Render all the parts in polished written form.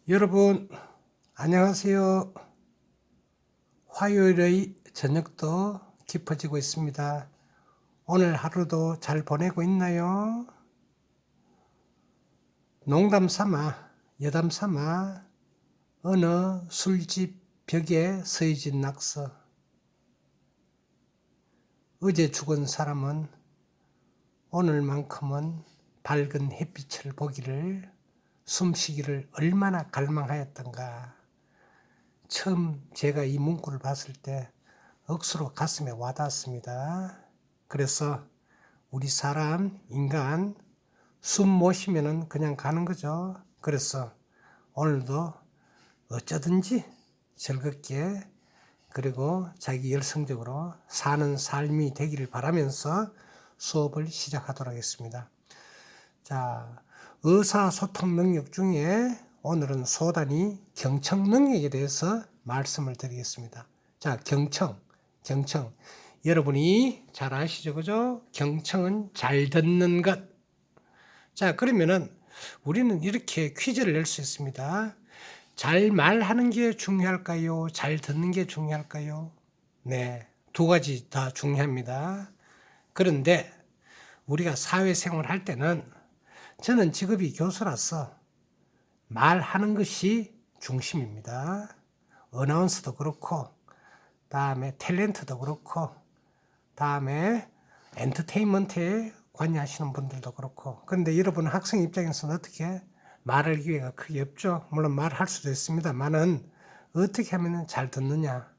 여러분 안녕하세요. 화요일의 저녁도 깊어지고 있습니다. 오늘 하루도 잘 보내고 있나요? 농담 삼아 여담 삼아 어느 술집 벽에 서있진 낙서. 어제 죽은 사람은 오늘만큼은 밝은 햇빛을 보기를, 숨쉬기를 얼마나 갈망하였던가. 처음 제가 이 문구를 봤을 때 억수로 가슴에 와닿았습니다. 그래서 우리 사람, 인간 숨 못 쉬면은 그냥 가는 거죠. 그래서 오늘도 어쩌든지 즐겁게 그리고 자기 열성적으로 사는 삶이 되기를 바라면서 수업을 시작하도록 하겠습니다. 자, 의사소통 능력 중에 오늘은 소단위 경청 능력에 대해서 말씀을 드리겠습니다. 자, 경청. 여러분이 잘 아시죠? 그죠? 경청은 잘 듣는 것. 자, 그러면은 우리는 이렇게 퀴즈를 낼 수 있습니다. 잘 말하는 게 중요할까요? 잘 듣는 게 중요할까요? 네, 두 가지 다 중요합니다. 그런데 우리가 사회생활 할 때는 저는 직업이 교수라서 말하는 것이 중심입니다. 어나운서도 그렇고, 다음에 탤런트도 그렇고, 다음에 엔터테인먼트에 관여하시는 분들도 그렇고. 그런데 여러분 학생 입장에서는 어떻게 말할 기회가 크게 없죠. 물론 말할 수도 있습니다만은 어떻게 하면 잘 듣느냐.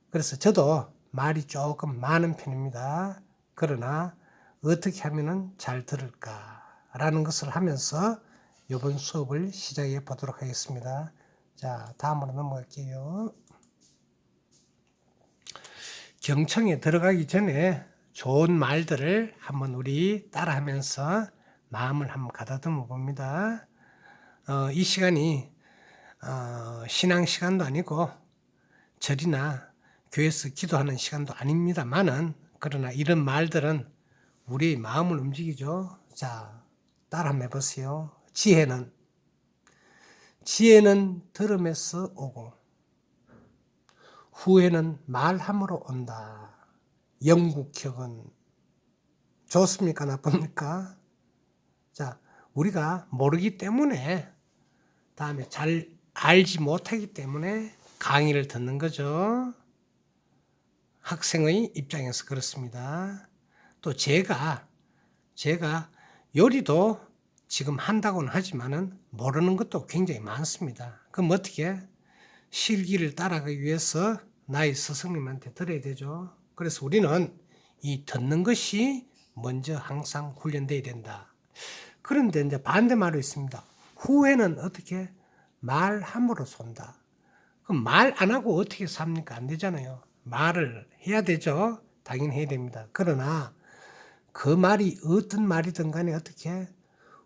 그래서 저도 말이 조금 많은 편입니다. 그러나 어떻게 하면 잘 들을까라는 것을 하면서 이번 수업을 시작해 보도록 하겠습니다. 자, 다음으로 넘어갈게요. 경청에 들어가기 전에 좋은 말들을 한번 우리 따라하면서 마음을 한번 가다듬어 봅니다. 이 시간이 신앙 시간도 아니고 절이나 교회에서 기도하는 시간도 아닙니다만은, 그러나 이런 말들은 우리 마음을 움직이죠. 자, 따라 한번 해보세요. 지혜는 들음에서 오고 후회는 말함으로 온다. 영국혁은 좋습니까? 나쁩니까? 자, 우리가 모르기 때문에, 다음에 잘 알지 못하기 때문에 강의를 듣는 거죠. 학생의 입장에서 그렇습니다. 또 제가 요리도 지금 한다고는 하지만은 모르는 것도 굉장히 많습니다. 그럼 어떻게? 실기를 따라가기 위해서 나의 스승님한테 들어야 되죠. 그래서 우리는 이 듣는 것이 먼저 항상 훈련돼야 된다. 그런데 이제 반대말도 있습니다. 후회는 어떻게? 말함으로 쏜다. 그럼 말 안 하고 어떻게 삽니까? 안 되잖아요. 말을 해야 되죠. 당연히 해야 됩니다. 그러나 그 말이 어떤 말이든 간에 어떻게?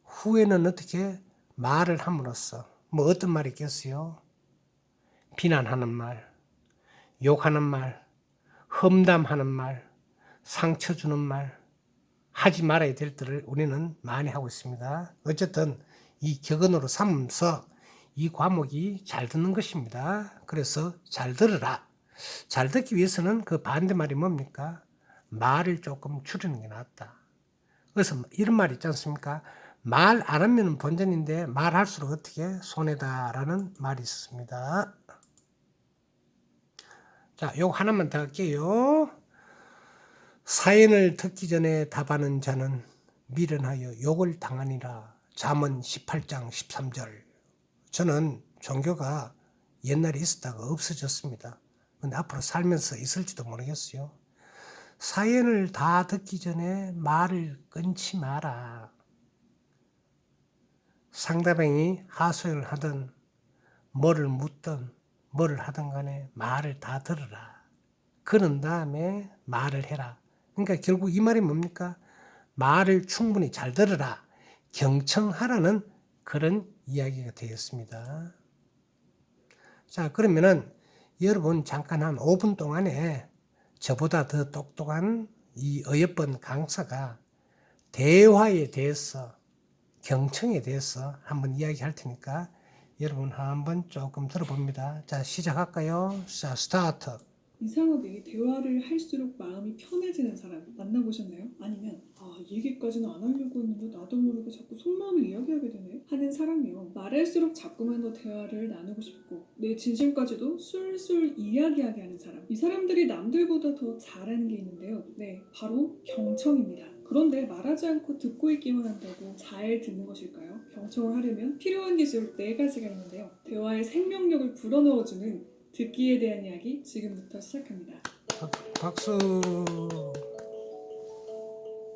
후회는 어떻게? 말을 함으로써. 뭐 어떤 말이 있겠어요? 비난하는 말, 욕하는 말, 험담하는 말, 상처 주는 말, 하지 말아야 될 때를 우리는 많이 하고 있습니다. 어쨌든 이 격언으로 삼으면서 이 과목이 잘 듣는 것입니다. 그래서 잘 들으라. 잘 듣기 위해서는 그 반대말이 뭡니까? 말을 조금 줄이는 게 낫다. 그래서 이런 말 있지 않습니까? 말 안 하면 본전인데 말할수록 어떻게 손해다라는 말이 있습니다. 자, 요거 하나만 더 할게요. 사연을 듣기 전에 답하는 자는 미련하여 욕을 당하니라. 잠언 18장 13절. 저는 종교가 옛날에 있었다가 없어졌습니다. 근데 앞으로 살면서 있을지도 모르겠어요. 사연을 다 듣기 전에 말을 끊지 마라. 상대방이 하소연을 하든 뭐를 묻든 뭐를 하든 간에 말을 다 들으라. 그런 다음에 말을 해라. 그러니까 결국 이 말이 뭡니까? 말을 충분히 잘 들으라. 경청하라는 그런 이야기가 되었습니다. 자, 그러면은 여러분 잠깐 한 5분 동안에 저보다 더 똑똑한 이 어여쁜 강사가 대화에 대해서, 경청에 대해서 한번 이야기할 테니까 여러분 한번 조금 들어봅니다. 자, 시작할까요? 자, 스타트. 이상하게 대화를 할수록 마음이 편해지는 사람 만나보셨나요? 아니면 이 얘기까지는 안 하려고 했는데 나도 모르게 자꾸 속마음을 이야기하게 되네 하는 사람이요. 말할수록 자꾸만 더 대화를 나누고 싶고 내 진심까지도 술술 이야기하게 하는 사람. 이 사람들이 남들보다 더 잘하는 게 있는데요. 네, 바로 경청입니다. 그런데 말하지 않고 듣고 있기만 한다고 잘 듣는 것일까요? 경청을 하려면 필요한 기술 4가지가 있는데요. 대화의 생명력을 불어넣어주는 듣기에 대한 이야기 지금부터 시작합니다. 박수.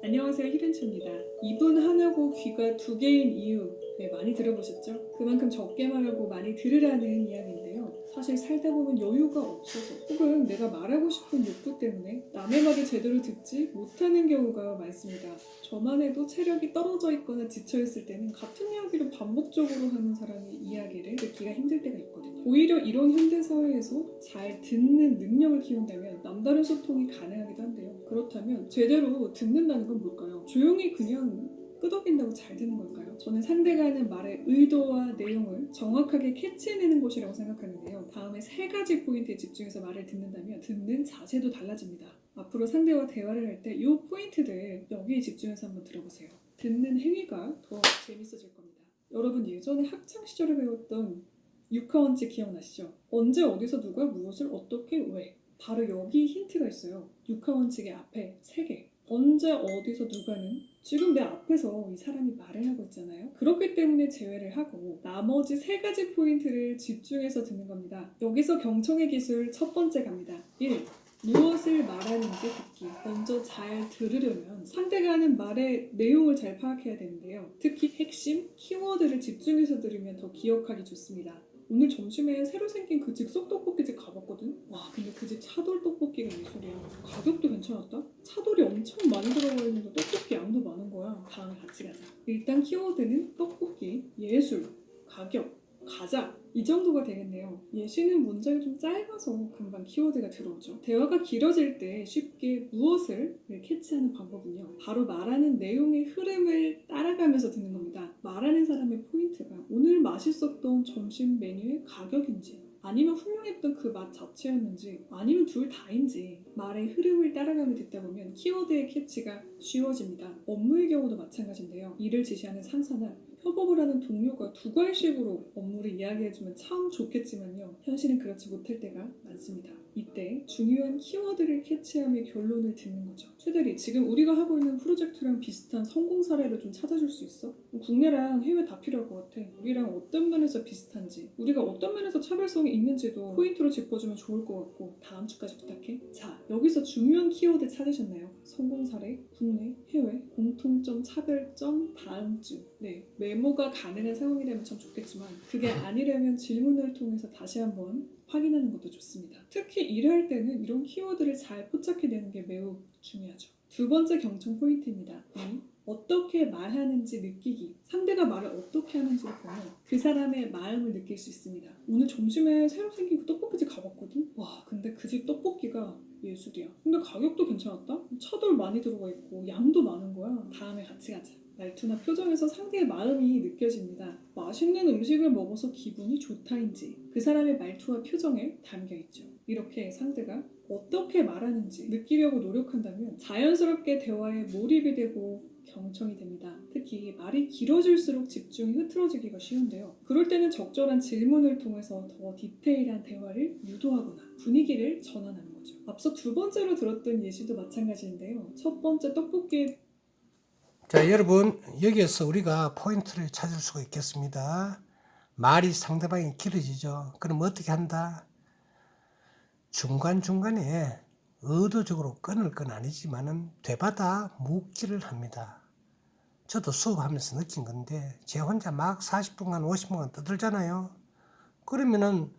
안녕하세요, 히든초입니다. 입은 하나고 귀가 2개인 이유 많이 들어보셨죠? 그만큼 적게 말하고 많이 들으라는 이야기인데요. 사실 살다 보면 여유가 없어서 혹은 내가 말하고 싶은 욕구 때문에 남의 말을 제대로 듣지 못하는 경우가 많습니다. 저만 해도 체력이 떨어져 있거나 지쳐있을 때는 같은 이야기를 반복적으로 하는 사람의 이야기를 듣기가 힘들 때가 있거든요. 오히려 이런 현대사회에서 잘 듣는 능력을 키운다면 남다른 소통이 가능하기도 한데요. 그렇다면 제대로 듣는다는 건 뭘까요? 조용히 그냥 끄덕인다고 잘 듣는 걸까요? 저는 상대가 하는 말의 의도와 내용을 정확하게 캐치해내는 것이라고 생각하는데요. 다음에 3가지 포인트에 집중해서 말을 듣는다면 듣는 자세도 달라집니다. 앞으로 상대와 대화를 할 때 이 포인트들 여기에 집중해서 한번 들어보세요. 듣는 행위가 더 재밌어질 겁니다. 여러분 예전에 학창시절에 배웠던 육하원칙 기억나시죠? 언제 어디서 누가 무엇을 어떻게 왜 바로 여기 힌트가 있어요. 육하원칙의 앞에 3개. 언제 어디서 누가는 지금 내 앞에서 이 사람이 말을 하고 있잖아요. 그렇기 때문에 제외를 하고 나머지 3가지 포인트를 집중해서 듣는 겁니다. 여기서 경청의 기술 첫 번째 갑니다. 1. 무엇을 말하는지 듣기. 먼저 잘 들으려면 상대가 하는 말의 내용을 잘 파악해야 되는데요. 특히 핵심, 키워드를 집중해서 들으면 더 기억하기 좋습니다. 오늘 점심에 새로 생긴 그 즉석 떡볶이집 가봤거든? 와, 근데 그 집 차돌 떡볶이가 예술이야. 가격도 괜찮았다? 차돌이 엄청 많이 들어가 있는데 떡볶이 양도 많은 거야. 다음에 같이 가자. 일단 키워드는 떡볶이, 예술, 가격, 가자. 이 정도가 되겠네요. 예시는 문장이 좀 짧아서 금방 키워드가 들어오죠. 대화가 길어질 때 쉽게 무엇을 캐치하는 방법은요. 바로 말하는 내용의 흐름을 따라가면서 듣는 겁니다. 말하는 사람의 포인트가 오늘 맛있었던 점심 메뉴의 가격인지 아니면 훌륭했던 그 맛 자체였는지 아니면 둘 다인지 말의 흐름을 따라가며 듣다 보면 키워드의 캐치가 쉬워집니다. 업무의 경우도 마찬가지인데요. 일을 지시하는 상사나 협업을 하는 동료가 두괄식으로 업무를 이야기해주면 참 좋겠지만요. 현실은 그렇지 못할 때가 많습니다. 이때 중요한 키워드를 캐치하며 결론을 듣는 거죠. 최대리, 지금 우리가 하고 있는 프로젝트랑 비슷한 성공 사례를 좀 찾아줄 수 있어? 국내랑 해외 다 필요할 것 같아. 우리랑 어떤 면에서 비슷한지, 우리가 어떤 면에서 차별성이 있는지도 포인트로 짚어주면 좋을 것 같고 다음 주까지 부탁해. 자, 여기서 중요한 키워드 찾으셨나요? 성공 사례, 국내, 해외, 공통점, 차별점, 다음 주. 네, 메모가 가능한 상황이라면 참 좋겠지만 그게 아니라면 질문을 통해서 다시 한번 확인하는 것도 좋습니다. 특히 일을 할 때는 이런 키워드를 잘 포착해내는 게 매우 중요하죠. 두 번째 경청 포인트입니다. 어떻게 말하는지 느끼기. 상대가 말을 어떻게 하는지를 보면 그 사람의 마음을 느낄 수 있습니다. 오늘 점심에 새로 생긴 그 떡볶이집 가봤거든? 와, 근데 그 집 떡볶이가 예술이야. 근데 가격도 괜찮았다? 차돌 많이 들어가 있고 양도 많은 거야. 다음에 같이 가자. 말투나 표정에서 상대의 마음이 느껴집니다. 맛있는 음식을 먹어서 기분이 좋다인지 그 사람의 말투와 표정에 담겨있죠. 이렇게 상대가 어떻게 말하는지 느끼려고 노력한다면 자연스럽게 대화에 몰입이 되고 경청이 됩니다. 특히 말이 길어질수록 집중이 흐트러지기가 쉬운데요. 그럴 때는 적절한 질문을 통해서 더 디테일한 대화를 유도하거나 분위기를 전환하는 거죠. 앞서 두 번째로 들었던 예시도 마찬가지인데요. 첫 번째 떡볶이. 자, 여러분, 여기에서 우리가 포인트를 찾을 수가 있겠습니다. 말이 상대방이 길어지죠. 그럼 어떻게 한다? 중간중간에 의도적으로 끊을 건 아니지만은 되받아 묻기를 합니다. 저도 수업하면서 느낀 건데 제 혼자 막 40분간 50분간 떠들잖아요. 그러면은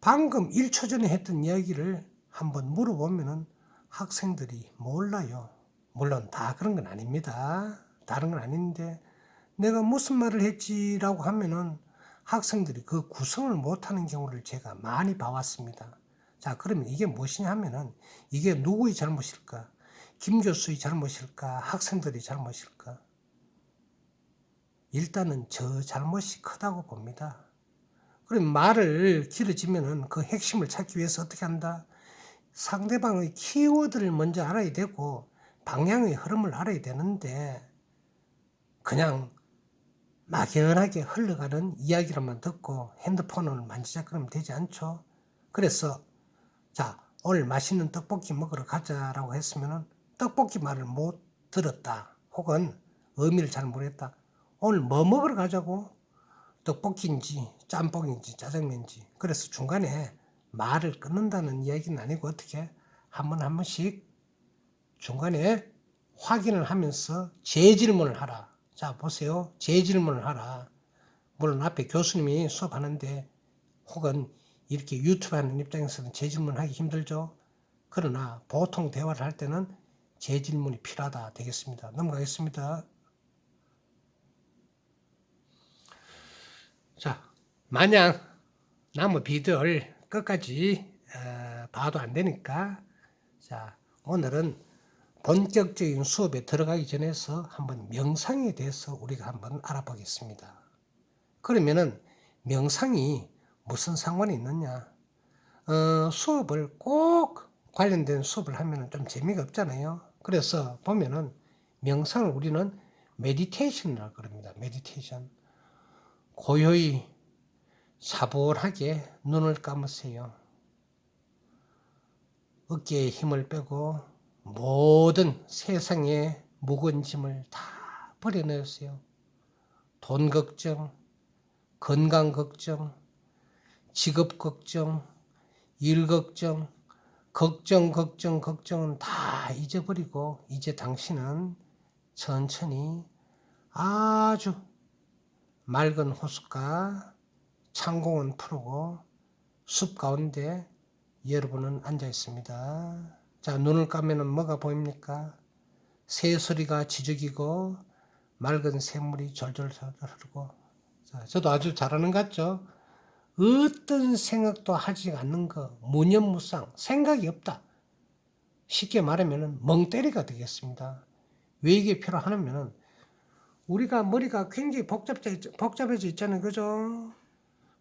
방금 1초 전에 했던 이야기를 한번 물어보면은 학생들이 몰라요. 물론 다 그런 건 아닙니다. 다른 건 아닌데 내가 무슨 말을 했지라고 하면은 학생들이 그 구성을 못하는 경우를 제가 많이 봐왔습니다. 자, 그러면 이게 무엇이냐 하면은 이게 누구의 잘못일까? 김 교수의 잘못일까? 학생들의 잘못일까? 일단은 저 잘못이 크다고 봅니다. 그럼 말을 길어지면은 그 핵심을 찾기 위해서 어떻게 한다? 상대방의 키워드를 먼저 알아야 되고 방향의 흐름을 알아야 되는데 그냥 막연하게 흘러가는 이야기로만 듣고 핸드폰을 만지작거리면 되지 않죠. 그래서 자, 오늘 맛있는 떡볶이 먹으러 가자라고 했으면은 떡볶이 말을 못 들었다. 혹은 의미를 잘 모르겠다. 오늘 뭐 먹으러 가자고? 떡볶이인지 짬뽕인지 짜장면인지. 그래서 중간에 말을 끊는다는 이야기는 아니고 어떻게 한 번씩 중간에 확인을 하면서 재질문을 하라. 자, 보세요. 재질문을 하라. 물론 앞에 교수님이 수업하는데 혹은 이렇게 유튜브 하는 입장에서는 재질문하기 힘들죠. 그러나 보통 대화를 할 때는 재질문이 필요하다 되겠습니다. 넘어가겠습니다. 자, 만약 나무 비들 끝까지 봐도 안 되니까 자, 오늘은 본격적인 수업에 들어가기 전에서 한번 명상에 대해서 우리가 한번 알아보겠습니다. 그러면은 명상이 무슨 상관이 있느냐? 수업을 꼭 관련된 수업을 하면 좀 재미가 없잖아요. 그래서 보면은 명상을 우리는 메디테이션이라고 그럽니다. 메디테이션. 고요히 차분하게 눈을 감으세요. 어깨에 힘을 빼고 모든 세상의 무거운 짐을 다 버려내세요. 돈 걱정, 건강 걱정, 직업 걱정, 일 걱정, 걱정은 다 잊어버리고 이제 당신은 천천히 아주 맑은 호숫가 창공은 푸르고 숲 가운데 여러분은 앉아 있습니다. 자, 눈을 감으면 뭐가 보입니까? 새소리가 지저귀고 맑은 샘물이 졸졸 흐르고. 자, 저도 아주 잘하는 것 같죠? 어떤 생각도 하지 않는 거, 무념무상, 생각이 없다. 쉽게 말하면 멍때리가 되겠습니다. 왜 이게 필요하냐면 우리가 머리가 굉장히 복잡해져 있잖아요. 그죠?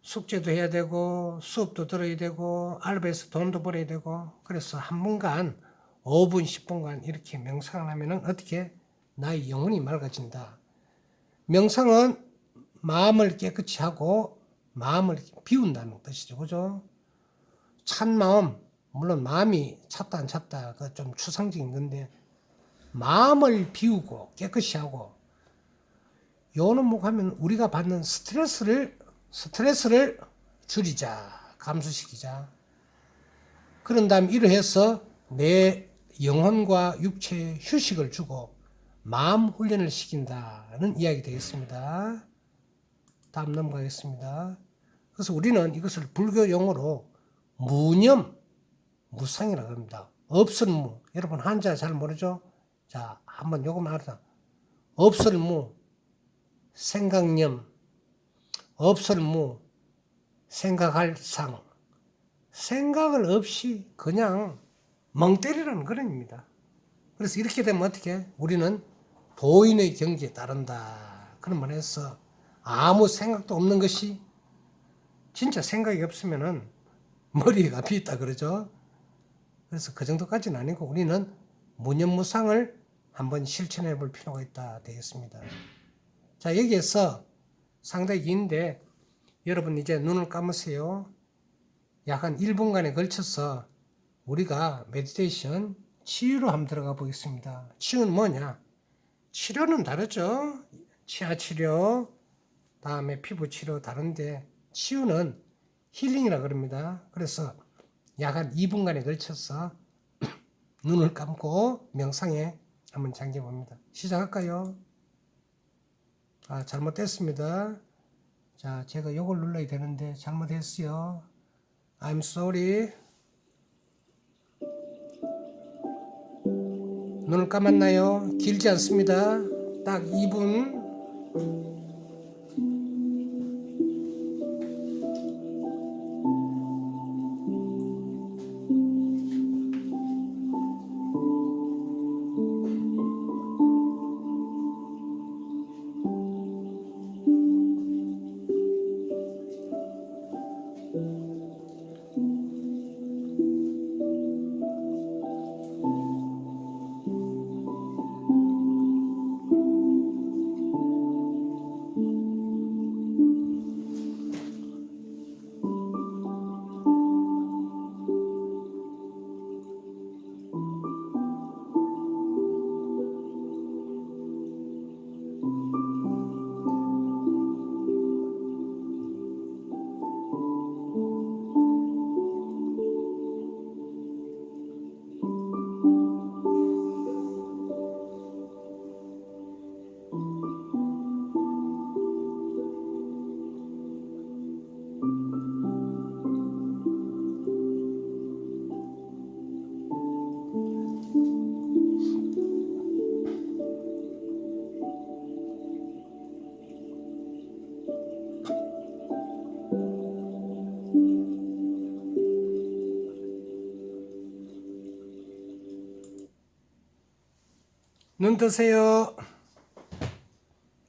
숙제도 해야 되고 수업도 들어야 되고 알바에서 돈도 벌어야 되고 그래서 한 번간 5분 10분간 이렇게 명상을 하면은 어떻게 나의 영혼이 맑아진다. 명상은 마음을 깨끗이 하고 마음을 비운다는 뜻이죠. 그죠? 찬 마음, 물론 마음이 찼다 안 찼다 그 좀 추상적인 건데 마음을 비우고 깨끗이 하고 요는 뭐 하면 우리가 받는 스트레스를 줄이자, 감소시키자. 그런 다음 이러해서 내 영혼과 육체에 휴식을 주고 마음 훈련을 시킨다는 이야기 되겠습니다. 다음 넘어가겠습니다. 그래서 우리는 이것을 불교 용어로 무념, 무상이라고 합니다. 없을무. 여러분 한자 잘 모르죠? 자, 한번 요거만 알아. 없을무, 생각념, 없을무, 생각할 상. 생각을 없이 그냥 멍 때리라는 그런 의미입니다. 그래서 이렇게 되면 어떻게? 우리는 도인의 경지에 따른다. 그런 말에서 아무 생각도 없는 것이 진짜 생각이 없으면은 머리가 비있다 그러죠. 그래서 그 정도까지는 아니고 우리는 무념무상을 한번 실천해 볼 필요가 있다 되겠습니다. 자, 여기에서 상당히 긴데 여러분 이제 눈을 감으세요. 약 한 1분간에 걸쳐서 우리가 메디테이션 치유로 한번 들어가 보겠습니다. 치유는 뭐냐? 치료는 다르죠. 치아 치료, 다음에 피부 치료 다른데 치유는 힐링이라 그럽니다. 그래서 약 한 2분간에 걸쳐서 눈을 감고 명상에 한번 잠겨 봅니다. 시작할까요? 아, 잘못됐습니다. 자, 제가 요걸 눌러야 되는데 잘못했어요. I'm sorry. 눈을 감았나요? 길지 않습니다. 딱 2분. 눈 뜨세요.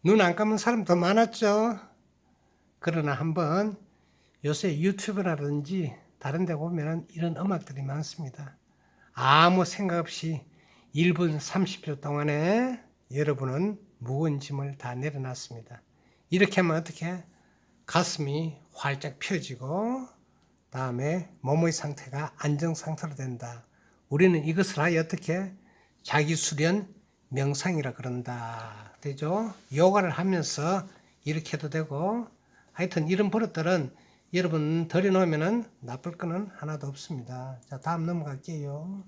눈 안 감은 사람 더 많았죠. 그러나 한번 요새 유튜브라든지 다른 데 보면은 이런 음악들이 많습니다. 아무 생각 없이 1분 30초 동안에 여러분은 무거운 짐을 다 내려놨습니다. 이렇게 하면 어떻게? 가슴이 활짝 펴지고 다음에 몸의 상태가 안정 상태로 된다. 우리는 이것을 하여 어떻게? 자기 수련 명상이라 그런다. 되죠? 요가를 하면서 이렇게 해도 되고 하여튼 이런 버릇들은 여러분 들여놓으면 나쁠 거는 하나도 없습니다. 자, 다음 넘어갈게요.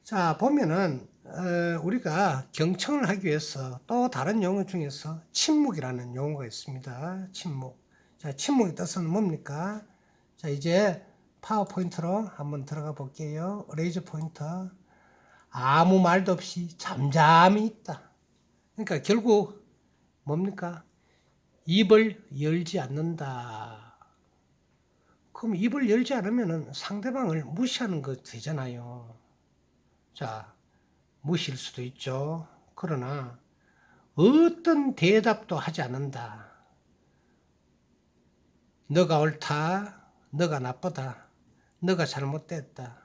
자, 보면은 우리가 경청을 하기 위해서 또 다른 용어 중에서 침묵이라는 용어가 있습니다. 침묵. 자, 침묵의 뜻은 뭡니까? 자, 이제 파워포인트로 한번 들어가 볼게요. 레이저 포인터. 아무 말도 없이 잠잠히 있다. 그러니까 결국 뭡니까? 입을 열지 않는다. 그럼 입을 열지 않으면 상대방을 무시하는 거 되잖아요. 자, 무시일 수도 있죠. 그러나 어떤 대답도 하지 않는다. 너가 옳다. 너가 나쁘다. 너가 잘못됐다.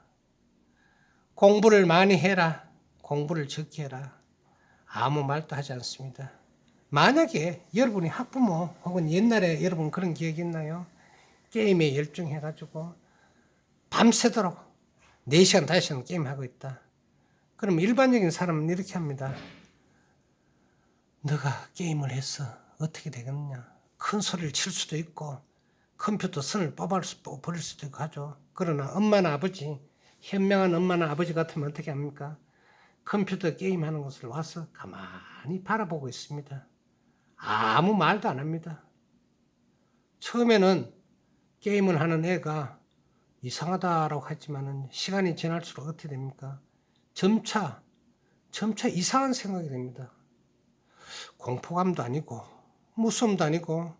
공부를 많이 해라. 공부를 적게 해라. 아무 말도 하지 않습니다. 만약에 여러분이 학부모 혹은 옛날에 여러분 그런 기억이 있나요? 게임에 열중해가지고 밤새도록 4시간, 5시간 게임하고 있다. 그럼 일반적인 사람은 이렇게 합니다. 너가 게임을 해서 어떻게 되겠느냐. 큰 소리를 칠 수도 있고 컴퓨터 선을 버릴 수도 있고 하죠. 그러나 엄마나 아버지, 현명한 엄마나 아버지 같으면 어떻게 합니까? 컴퓨터 게임하는 것을 와서 가만히 바라보고 있습니다. 아무 말도 안 합니다. 처음에는 게임을 하는 애가 이상하다라고 하지만은 시간이 지날수록 어떻게 됩니까? 점차 이상한 생각이 됩니다. 공포감도 아니고 무서움도 아니고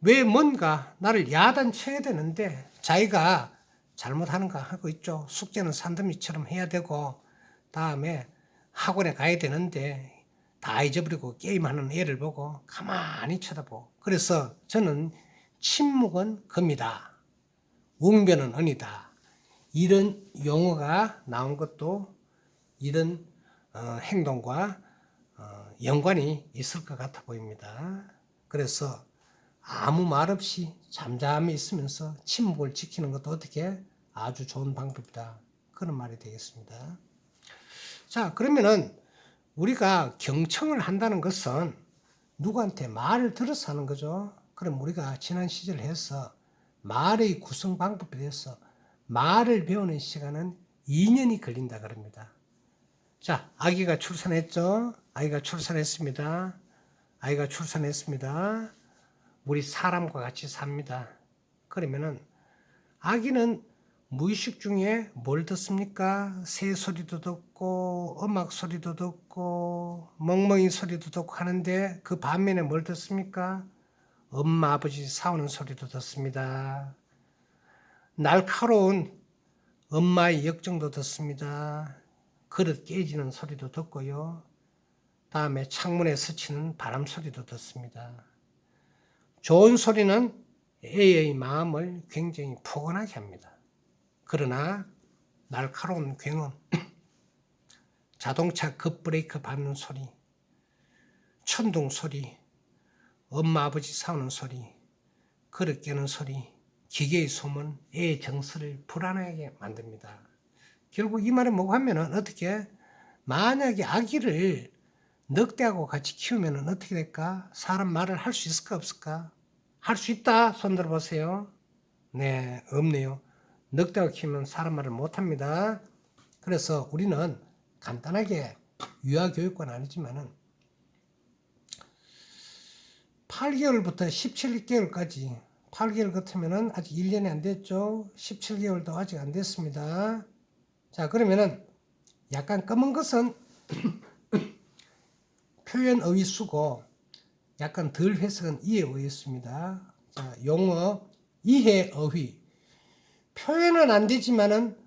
왜 뭔가 나를 야단쳐야 되는데 자기가 잘못하는가 하고 있죠. 숙제는 산더미처럼 해야 되고 다음에 학원에 가야 되는데 다 잊어버리고 게임하는 애를 보고 가만히 쳐다보고 그래서 저는 침묵은 금이다. 웅변은 은이다. 이런 용어가 나온 것도 이런 행동과 연관이 있을 것 같아 보입니다. 그래서 아무 말 없이 잠잠히 있으면서 침묵을 지키는 것도 어떻게 아주 좋은 방법이다. 그런 말이 되겠습니다. 자, 그러면은 우리가 경청을 한다는 것은 누구한테 말을 들어서 하는 거죠. 그럼 우리가 지난 시절 해서 말의 구성 방법에 대해서 말을 배우는 시간은 2년이 걸린다 그럽니다. 자, 아기가 출산했죠? 아이가 출산했습니다. 아이가 출산했습니다. 우리 사람과 같이 삽니다. 그러면은 아기는 무의식 중에 뭘 듣습니까? 새 소리도 듣고 음악 소리도 듣고 멍멍이 소리도 듣고 하는데 그 반면에 뭘 듣습니까? 엄마 아버지 싸우는 소리도 듣습니다. 날카로운 엄마의 역정도 듣습니다. 그릇 깨지는 소리도 듣고요. 다음에 창문에 스치는 바람 소리도 듣습니다. 좋은 소리는 애의 마음을 굉장히 포근하게 합니다. 그러나 날카로운 굉음, 자동차 급브레이크 밟는 소리, 천둥 소리, 엄마 아버지 싸우는 소리, 그릇 깨는 소리, 기계의 소문, 애의 정서를 불안하게 만듭니다. 결국 이 말은 뭐고 하면은 어떻게 만약에 아기를 늑대하고 같이 키우면 어떻게 될까? 사람 말을 할 수 있을까 없을까? 할 수 있다. 손 들어보세요. 네, 없네요. 늑대하고 키우면 사람 말을 못합니다. 그래서 우리는 간단하게 유아교육권 아니지만은 8개월부터 17개월까지 8개월 같으면은 아직 1년이 안 됐죠. 17개월도 아직 안 됐습니다. 자, 그러면은 약간 검은 것은 표현어휘 수고 약간 덜 해석은 이해어휘였습니다. 자, 용어 이해어휘 표현은 안 되지만은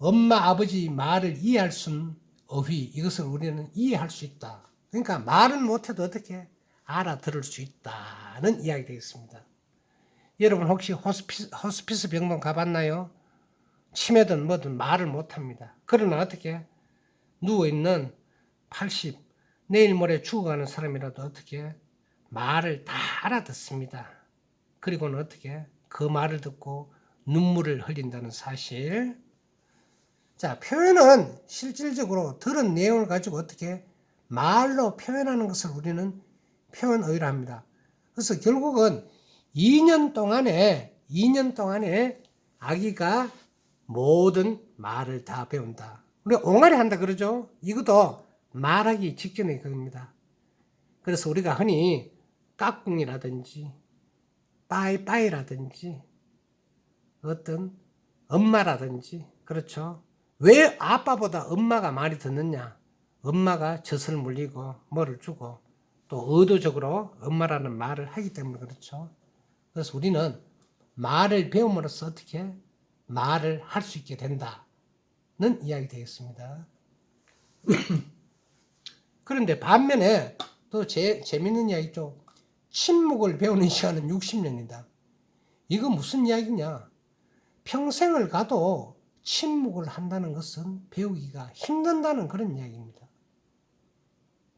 엄마, 아버지 말을 이해할 수는 어휘, 이것을 우리는 이해할 수 있다. 그러니까 말은 못해도 어떻게 알아들을 수 있다는 이야기 되겠습니다. 여러분 혹시 호스피스 병동 가봤나요? 치매든 뭐든 말을 못합니다. 그러나 어떻게 누워있는 80, 내일 모레 죽어가는 사람이라도 어떻게 말을 다 알아듣습니다. 그리고는 어떻게 그 말을 듣고 눈물을 흘린다는 사실. 자, 표현은 실질적으로 들은 내용을 가지고 어떻게 말로 표현하는 것을 우리는 표현어휘라 합니다. 그래서 결국은 2년 동안에 아기가 모든 말을 다 배운다. 우리 옹알이 한다 그러죠? 이것도 말하기 직전의 겁니다. 그래서 우리가 흔히 까꿍이라든지 빠이빠이라든지 어떤 엄마라든지 그렇죠. 왜 아빠보다 엄마가 많이 듣느냐? 엄마가 젖을 물리고 뭐를 주고 또 의도적으로 엄마라는 말을 하기 때문에 그렇죠. 그래서 우리는 말을 배움으로써 어떻게 말을 할 수 있게 된다는 이야기 되겠습니다. 그런데 반면에 또 재밌는 이야기죠. 침묵을 배우는 시간은 60년이다. 이거 무슨 이야기냐? 평생을 가도 침묵을 한다는 것은 배우기가 힘든다는 그런 이야기입니다.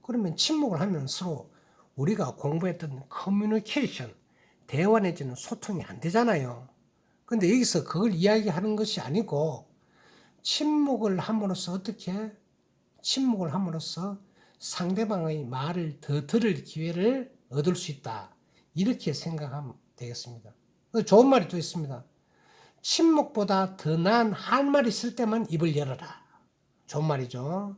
그러면 침묵을 하면 서로 우리가 공부했던 커뮤니케이션, 대화 내지는 소통이 안 되잖아요. 근데 여기서 그걸 이야기하는 것이 아니고 침묵을 함으로써 어떻게? 침묵을 함으로써 상대방의 말을 더 들을 기회를 얻을 수 있다. 이렇게 생각하면 되겠습니다. 좋은 말이 또 있습니다. 침묵보다 더 나은 할 말이 있을 때만 입을 열어라. 좋은 말이죠.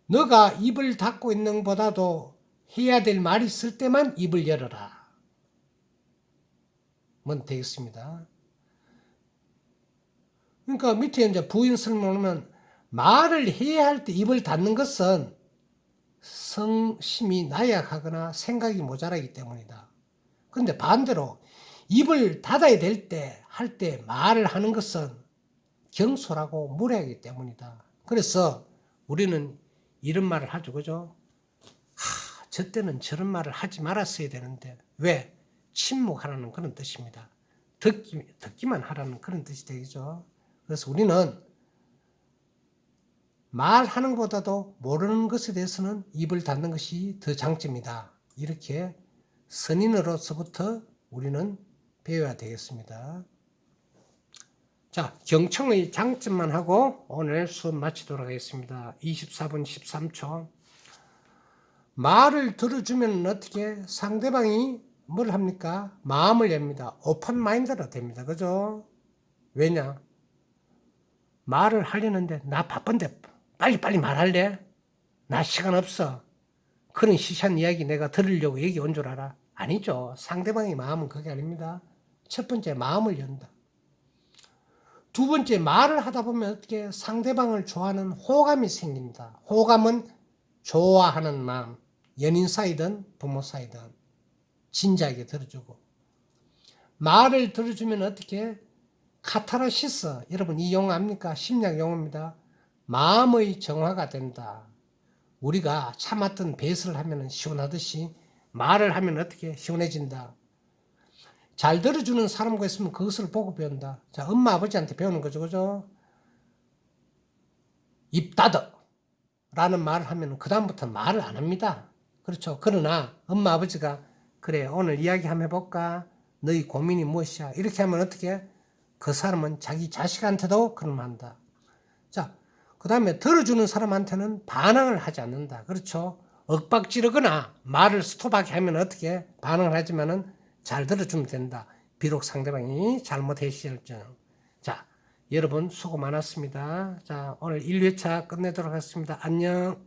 너가 입을 닫고 있는 것보다도 해야 될 말이 있을 때만 입을 열어라. 면 되겠습니다. 그러니까 밑에 이제 부인 설명하면 말을 해야 할 때 입을 닫는 것은 성심이 나약하거나 생각이 모자라기 때문이다. 그런데 반대로 입을 닫아야 될 때, 할 때 말을 하는 것은 경솔하고 무례하기 때문이다. 그래서 우리는 이런 말을 하죠. 그죠? 저 때는 저런 말을 하지 말았어야 되는데. 왜? 침묵하라는 그런 뜻입니다. 듣기만 하라는 그런 뜻이 되죠. 그래서 우리는 말하는 것보다도 모르는 것에 대해서는 입을 닫는 것이 더 장점이다. 이렇게 선인으로서부터 우리는 배워야 되겠습니다. 자, 경청의 장점만 하고 오늘 수업 마치도록 하겠습니다. 24분 13초. 말을 들어주면 어떻게 상대방이 뭘 합니까? 마음을 엽니다. 오픈 마인드로 됩니다. 그죠? 왜냐? 말을 하려는데 나 바쁜데 빨리 말할래? 나 시간 없어. 그런 시시한 이야기 내가 들으려고 얘기 온 줄 알아? 아니죠. 상대방의 마음은 그게 아닙니다. 첫 번째 마음을 연다. 두 번째 말을 하다 보면 어떻게 상대방을 좋아하는 호감이 생깁니다. 호감은 좋아하는 마음. 연인 사이든 부모 사이든 진지하게 들어주고. 말을 들어주면 어떻게 카타르시스. 여러분 이 용어 압니까? 심리학 용어입니다. 마음의 정화가 된다. 우리가 참았던 배설을 하면 시원하듯이 말을 하면 어떻게 시원해진다. 잘 들어주는 사람과 있으면 그것을 보고 배운다. 자, 엄마 아버지한테 배우는 거죠. 그죠? 입 닫어 라는 말을 하면 그 다음부터 말을 안 합니다. 그렇죠. 그러나 엄마 아버지가 그래 오늘 이야기 한번 해볼까? 너희 고민이 무엇이야? 이렇게 하면 어떻게? 그 사람은 자기 자식한테도 그럼 한다. 자, 그 다음에 들어주는 사람한테는 반항을 하지 않는다. 그렇죠. 윽박지르거나 말을 스톱하게 하면 어떻게? 반응을 하지만은 잘 들어주면 된다. 비록 상대방이 잘못했을지는. 자, 여러분 수고 많았습니다. 자, 오늘 1회차 끝내도록 하겠습니다. 안녕.